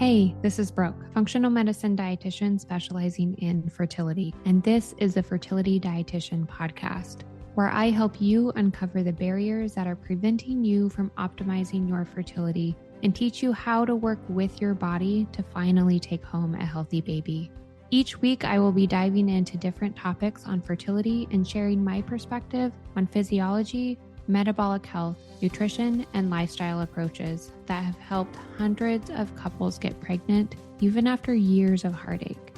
Hey, this is Brooke, functional medicine dietitian specializing in fertility, and this is the Fertility Dietitian Podcast, where I help you uncover the barriers that are preventing you from optimizing your fertility and teach you how to work with your body to finally take home a healthy baby. Each week, I will be diving into different topics on fertility and sharing my perspective on physiology, metabolic health, nutrition, and lifestyle approaches that have helped hundreds of couples get pregnant even after years of heartache.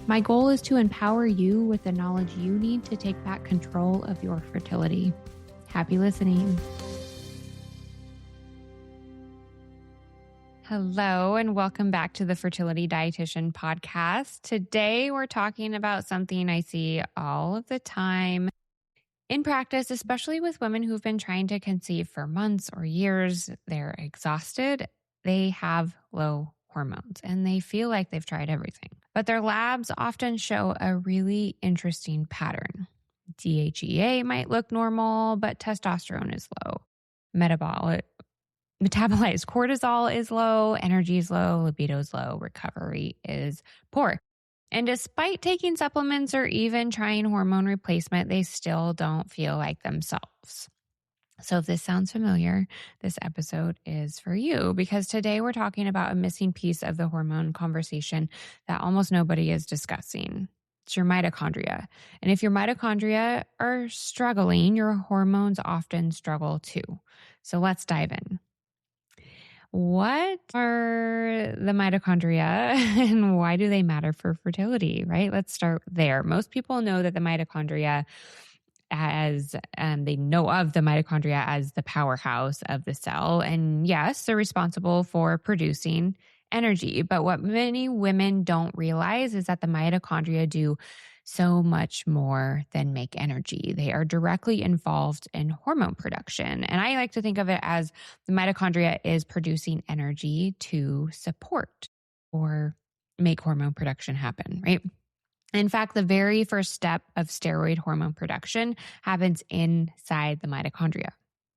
My goal is to empower you with the knowledge you need to take back control of your fertility. Happy listening. Hello, and welcome back to the Fertility Dietitian Podcast. Today, we're talking about something I see all of the time in practice, especially with women who've been trying to conceive for months or years. They're exhausted, they have low hormones, and they feel like they've tried everything. But their labs often show a really interesting pattern. DHEA might look normal, but testosterone is low. Metabolized cortisol is low, energy is low, libido is low, recovery is poor. And despite taking supplements or even trying hormone replacement, they still don't feel like themselves. So if this sounds familiar, this episode is for you, because today we're talking about a missing piece of the hormone conversation that almost nobody is discussing. It's your mitochondria. And if your mitochondria are struggling, your hormones often struggle too. So let's dive in. What are the mitochondria and why do they matter for fertility, right? Let's start there. Most people know that the mitochondria they know of the mitochondria as the powerhouse of the cell. And yes, they're responsible for producing energy. But what many women don't realize is that the mitochondria do so much more than make energy. They are directly involved in hormone production. And I like to think of it as the mitochondria is producing energy to support or make hormone production happen, right? In fact, the very first step of steroid hormone production happens inside the mitochondria.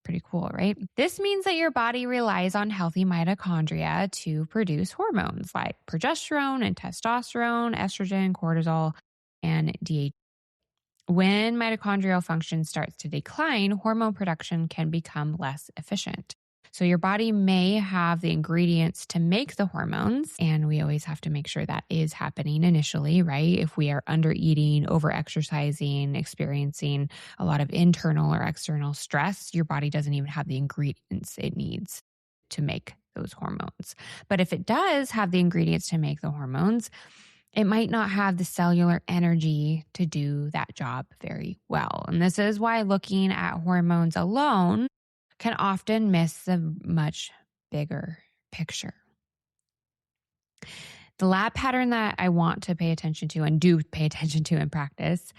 Pretty cool, right? This means that your body relies on healthy mitochondria to produce hormones like progesterone and testosterone, estrogen, cortisol, and DHEA. When mitochondrial function starts to decline, hormone production can become less efficient. So your body may have the ingredients to make the hormones, and we always have to make sure that is happening initially, right? If we are under eating, over exercising, experiencing a lot of internal or external stress, your body doesn't even have the ingredients it needs to make those hormones. But if it does have the ingredients to make the hormones, it might not have the cellular energy to do that job very well. And this is why looking at hormones alone can often miss the much bigger picture. The lab pattern that I want to pay attention to and do pay attention to in practice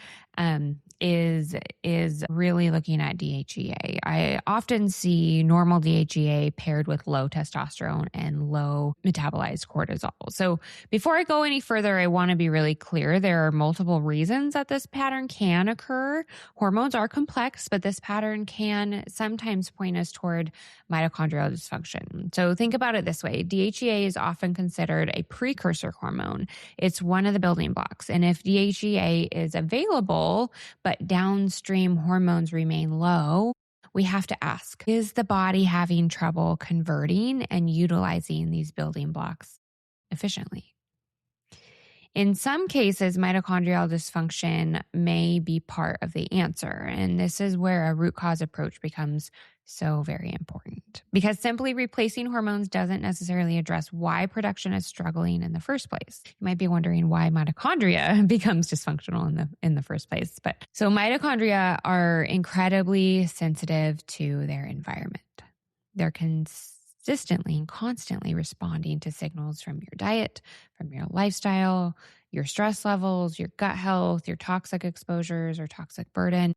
is really looking at DHEA. I often see normal DHEA paired with low testosterone and low metabolized cortisol. So before I go any further, I want to be really clear. There are multiple reasons that this pattern can occur. Hormones are complex, but this pattern can sometimes point us toward mitochondrial dysfunction. So think about it this way. DHEA is often considered a precursor hormone. It's one of the building blocks. And if DHEA is available, but downstream hormones remain low, we have to ask, is the body having trouble converting and utilizing these building blocks efficiently? In some cases, mitochondrial dysfunction may be part of the answer. And this is where a root cause approach becomes so very important, because simply replacing hormones doesn't necessarily address why production is struggling in the first place. You might be wondering why mitochondria becomes dysfunctional in the first place. But so mitochondria are incredibly sensitive to their environment. They're consistently and constantly responding to signals from your diet, from your lifestyle, your stress levels, your gut health, your toxic exposures or toxic burden.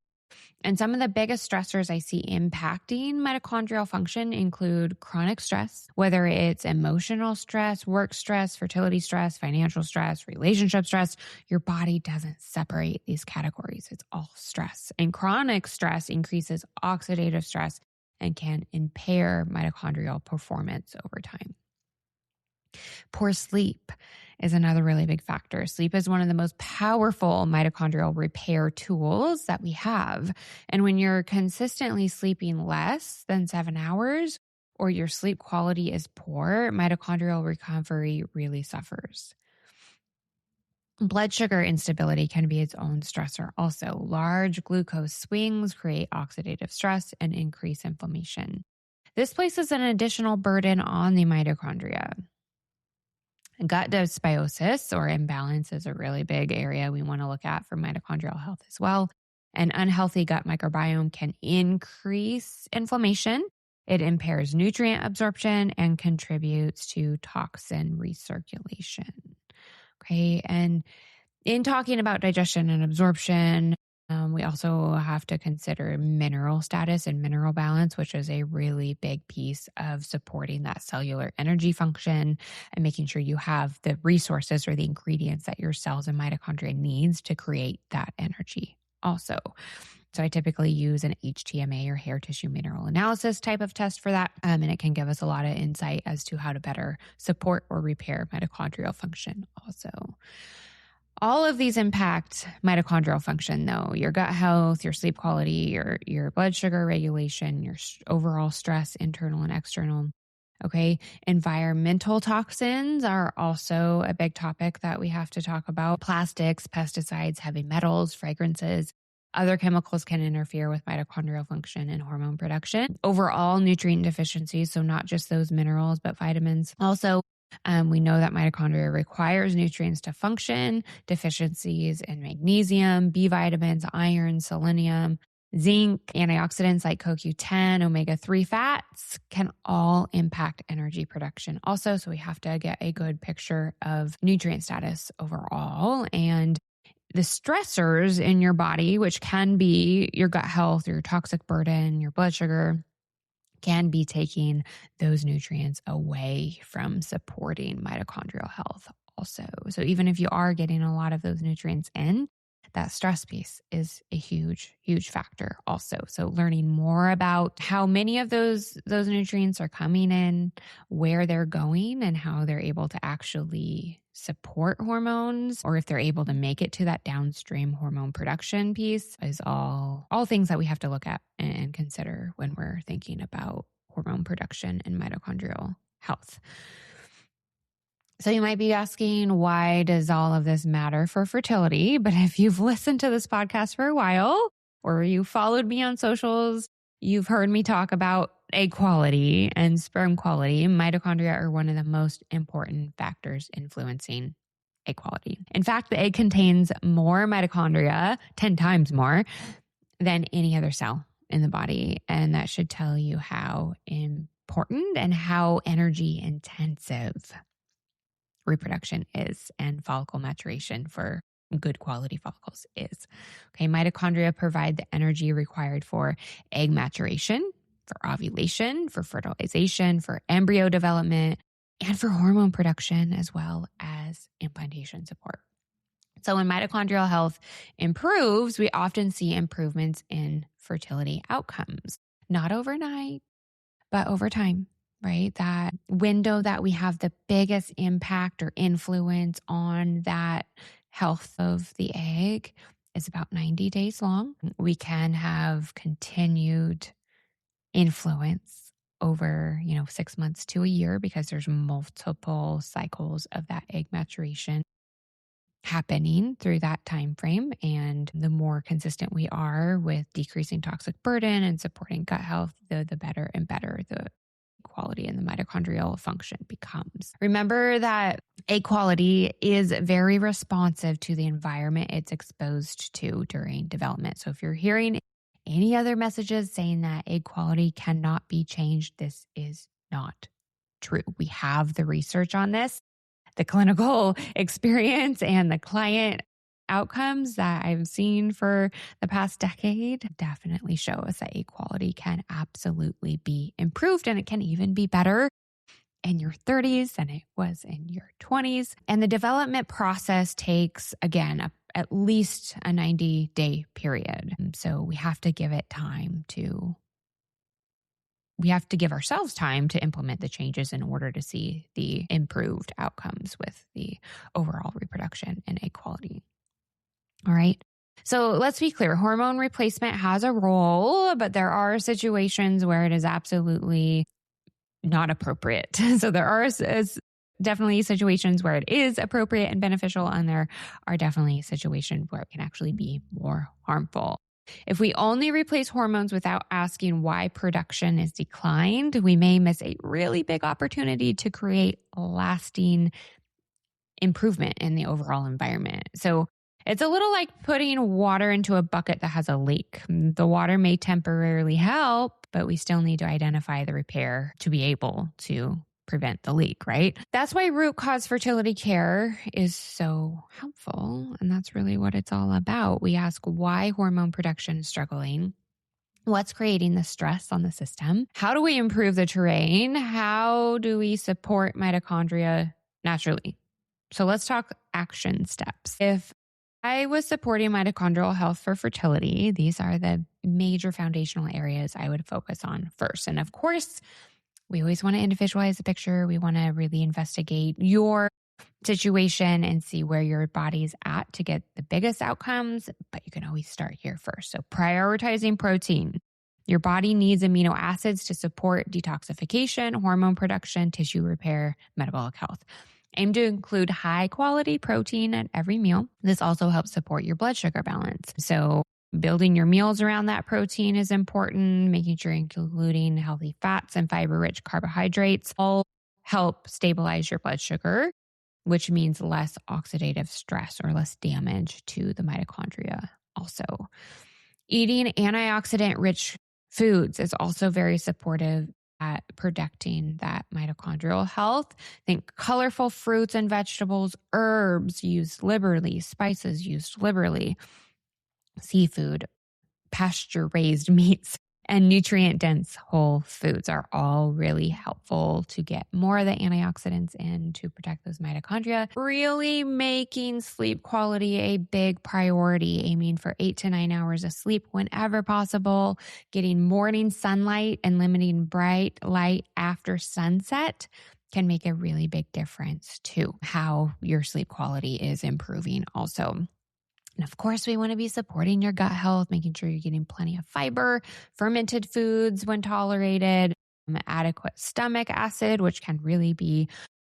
And some of the biggest stressors I see impacting mitochondrial function include chronic stress, whether it's emotional stress, work stress, fertility stress, financial stress, relationship stress. Your body doesn't separate these categories. It's all stress. And chronic stress increases oxidative stress and can impair mitochondrial performance over time. Poor sleep is another really big factor. Sleep is one of the most powerful mitochondrial repair tools that we have. And when you're consistently sleeping less than 7 hours or your sleep quality is poor, mitochondrial recovery really suffers. Blood sugar instability can be its own stressor also. Large glucose swings create oxidative stress and increase inflammation. This places an additional burden on the mitochondria. Gut dysbiosis or imbalance is a really big area we want to look at for mitochondrial health as well. An unhealthy gut microbiome can increase inflammation. It impairs nutrient absorption and contributes to toxin recirculation. Okay. And in talking about digestion and absorption, we also have to consider mineral status and mineral balance, which is a really big piece of supporting that cellular energy function and making sure you have the resources or the ingredients that your cells and mitochondria needs to create that energy also. So I typically use an HTMA or hair tissue mineral analysis type of test for that. And it can give us a lot of insight as to how to better support or repair mitochondrial function also. All of these impact mitochondrial function, though. Your gut health, your sleep quality, your blood sugar regulation, your overall stress, internal and external. Okay. Environmental toxins are also a big topic that we have to talk about. Plastics, pesticides, heavy metals, fragrances, other chemicals can interfere with mitochondrial function and hormone production. Overall, nutrient deficiencies, so not just those minerals, but vitamins. Also, we know that mitochondria requires nutrients to function. Deficiencies in magnesium, B vitamins, iron, selenium, zinc, antioxidants like CoQ10, omega-3 fats can all impact energy production also. So we have to get a good picture of nutrient status overall. And the stressors in your body, which can be your gut health, your toxic burden, your blood sugar, can be taking those nutrients away from supporting mitochondrial health also. So even if you are getting a lot of those nutrients in, that stress piece is a huge, huge factor also. So learning more about how many of those nutrients are coming in, where they're going, and how they're able to actually support hormones, or if they're able to make it to that downstream hormone production piece, is all things that we have to look at and consider when we're thinking about hormone production and mitochondrial health. So you might be asking, why does all of this matter for fertility? But if you've listened to this podcast for a while, or you followed me on socials, you've heard me talk about egg quality and sperm quality. Mitochondria are one of the most important factors influencing egg quality. In fact, the egg contains more mitochondria, 10 times more, than any other cell in the body. And that should tell you how important and how energy intensive reproduction is and follicle maturation for good quality follicles is. Okay, mitochondria provide the energy required for egg maturation, for ovulation, for fertilization, for embryo development, and for hormone production, as well as implantation support. So when mitochondrial health improves, we often see improvements in fertility outcomes, not overnight, but over time. Right? That window that we have the biggest impact or influence on that health of the egg is about 90 days long. We can have continued influence over, 6 months to a year because there's multiple cycles of that egg maturation happening through that time frame. And the more consistent we are with decreasing toxic burden and supporting gut health, the better and better the quality and the mitochondrial function becomes. Remember that egg quality is very responsive to the environment it's exposed to during development. So if you're hearing any other messages saying that egg quality cannot be changed, this is not true. We have the research on this, the clinical experience and the client outcomes that I've seen for the past decade definitely show us that egg quality can absolutely be improved, and it can even be better in your 30s than it was in your 20s. And the development process takes, again, at least a 90-day period. So we have to give it time to we have to give ourselves time to implement the changes in order to see the improved outcomes with the overall reproduction and egg quality. All right. So let's be clear. Hormone replacement has a role, but there are situations where it is absolutely not appropriate. So there are definitely situations where it is appropriate and beneficial, and there are definitely situations where it can actually be more harmful. If we only replace hormones without asking why production is declined, we may miss a really big opportunity to create lasting improvement in the overall environment. So it's a little like putting water into a bucket that has a leak. The water may temporarily help, but we still need to identify the repair to be able to prevent the leak, right? That's why root cause fertility care is so helpful. And that's really what it's all about. We ask why hormone production is struggling. What's creating the stress on the system? How do we improve the terrain? How do we support mitochondria naturally? So let's talk action steps. If I was supporting mitochondrial health for fertility, these are the major foundational areas I would focus on first. And of course, we always want to individualize the picture. We want to really investigate your situation and see where your body's at to get the biggest outcomes, but you can always start here first. So prioritizing protein. Your body needs amino acids to support detoxification, hormone production, tissue repair, metabolic health. Aim to include high quality protein at every meal. This also helps support your blood sugar balance. So building your meals around that protein is important, making sure you're including healthy fats and fiber-rich carbohydrates all help stabilize your blood sugar, which means less oxidative stress or less damage to the mitochondria also. Eating antioxidant-rich foods is also very supportive at protecting that mitochondrial health. Think colorful fruits and vegetables, herbs used liberally, spices used liberally, seafood, pasture-raised meats, and nutrient-dense whole foods are all really helpful to get more of the antioxidants in to protect those mitochondria. Really making sleep quality a big priority, aiming for 8 to 9 hours of sleep whenever possible, getting morning sunlight and limiting bright light after sunset can make a really big difference to how your sleep quality is improving also. And of course, we want to be supporting your gut health, making sure you're getting plenty of fiber, fermented foods when tolerated, adequate stomach acid, which can really be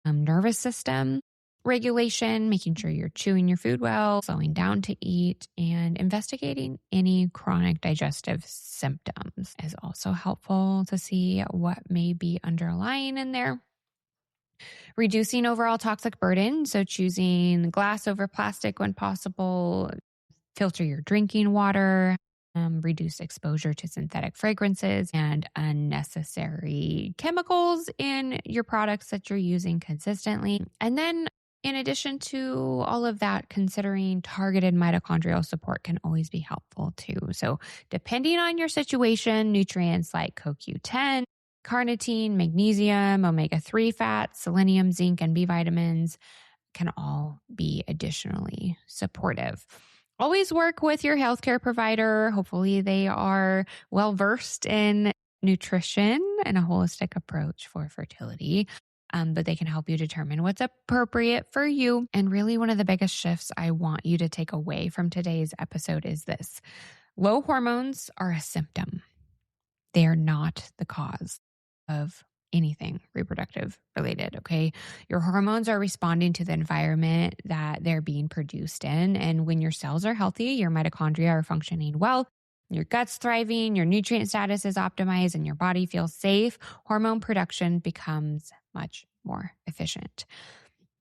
nervous system regulation, making sure you're chewing your food well, slowing down to eat, and investigating any chronic digestive symptoms is also helpful to see what may be underlying in there. Reducing overall toxic burden, so choosing glass over plastic when possible, filter your drinking water, reduce exposure to synthetic fragrances and unnecessary chemicals in your products that you're using consistently. And then in addition to all of that, considering targeted mitochondrial support can always be helpful too. So depending on your situation, nutrients like CoQ10, carnitine, magnesium, omega-3 fats, selenium, zinc, and B vitamins can all be additionally supportive. Always work with your healthcare provider. Hopefully they are well-versed in nutrition and a holistic approach for fertility, but they can help you determine what's appropriate for you. And really one of the biggest shifts I want you to take away from today's episode is this. Low hormones are a symptom. They are not the cause of anything reproductive related, okay? Your hormones are responding to the environment that they're being produced in. And when your cells are healthy, your mitochondria are functioning well, your gut's thriving, your nutrient status is optimized, and your body feels safe, hormone production becomes much more efficient.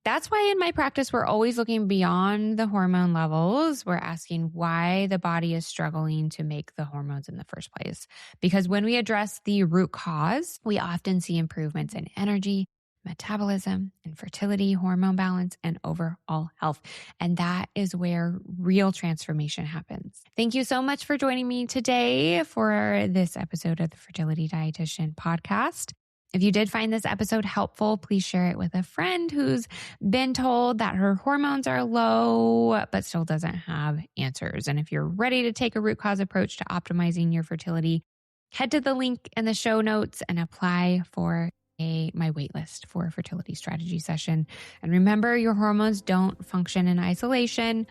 That's why in my practice, we're always looking beyond the hormone levels. We're asking why the body is struggling to make the hormones in the first place. Because when we address the root cause, we often see improvements in energy, metabolism, and fertility, hormone balance, and overall health. And that is where real transformation happens. Thank you so much for joining me today for this episode of the Fertility Dietitian Podcast. If you did find this episode helpful, please share it with a friend who's been told that her hormones are low, but still doesn't have answers. And if you're ready to take a root cause approach to optimizing your fertility, Head to the link in the show notes and apply for my waitlist for a fertility strategy session. And remember, your hormones don't function in isolation.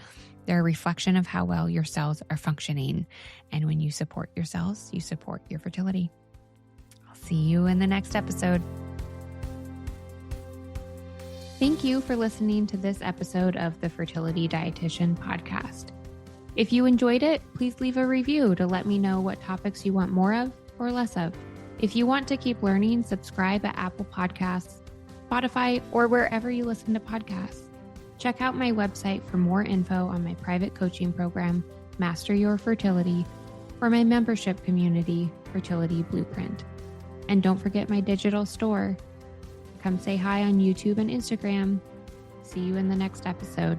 They're a reflection of how well your cells are functioning. And when you support your cells, you support your fertility. I'll see you in the next episode. Thank you for listening to this episode of the Fertility Dietitian Podcast. If you enjoyed it, please leave a review to let me know what topics you want more of or less of. If you want to keep learning, subscribe at Apple Podcasts, Spotify, or wherever you listen to podcasts. Check out my website for more info on my private coaching program, Master Your Fertility, or my membership community, Fertility Blueprint. And don't forget my digital store. Come say hi on YouTube and Instagram. See you in the next episode.